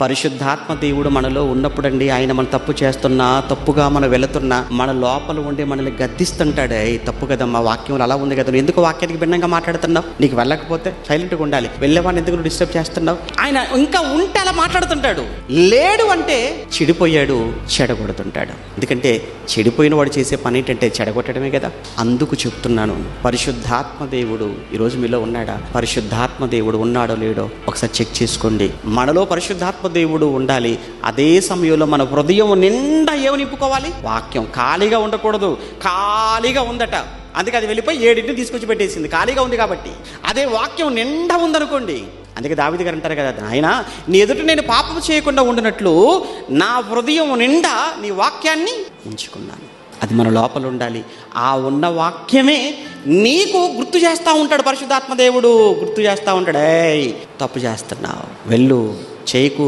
పరిశుద్ధాత్మ దేవుడు మనలో ఉన్నప్పుడండి, ఆయన మన తప్పు చేస్తున్నా, తప్పుగా మనం వెళుతున్నా మన లోపల ఉండి మనల్ని గద్దిస్తుంటాడు. తప్పు కదమ్మా, వాక్యంలో అలా ఉంది కదా, నువ్వు ఎందుకు వాక్యానికి భిన్నంగా మాట్లాడుతున్నావు, నీకు వెళ్ళకపోతే సైలెంట్గా ఉండాలి, వెళ్ళేవాడిని ఎందుకు నువ్వు డిస్టర్బ్ చేస్తున్నావు. ఆయన ఇంకా ఉంటే అలా మాట్లాడుతుంటాడు. లేడు అంటే చెడిపోయాడు, చెడగొడుతుంటాడు. ఎందుకంటే చెడిపోయిన వాడు చేసే పని ఏంటంటే చెడగొట్టడమే కదా. అందుకు చెప్తున్నాను, పరిశుద్ధాత్మ దేవుడు ఈరోజు మీలో ఉన్నాడా? పరిశుద్ధాత్మ దేవుడు ఉన్నాడో లేడో ఒకసారి చెక్ చేసుకోండి. మనలో పరిశుద్ధాత్మ దేవుడు ఉండాలి. అదే సమయంలో మన హృదయం నిండా ఏమి నింపుకోవాలి? వాక్యం. ఖాళీగా ఉండకూడదు. ఖాళీగా ఉందట, అందుకే అది వెళ్ళిపోయి 7 తీసుకొచ్చి పెట్టేసింది, ఖాళీగా ఉంది కాబట్టి. అదే వాక్యం నిండా ఉందనుకోండి, అందుకే దావీదు గారు అంటారు కదా, ఆయన నీ ఎదుట నేను పాపం చేయకుండా ఉండినట్లు నా హృదయం నిండా నీ వాక్యాన్ని ఉంచుకున్నాను. అది మన లోపల ఉండాలి. ఆ ఉన్న వాక్యమే నీకు గుర్తు చేస్తూ ఉంటాడు. పరిశుద్ధాత్మ దేవుడు గుర్తు చేస్తూ ఉంటాడు, ఏయ్ తప్పు చేస్తున్నావు, వెళ్ళు, చేయకు,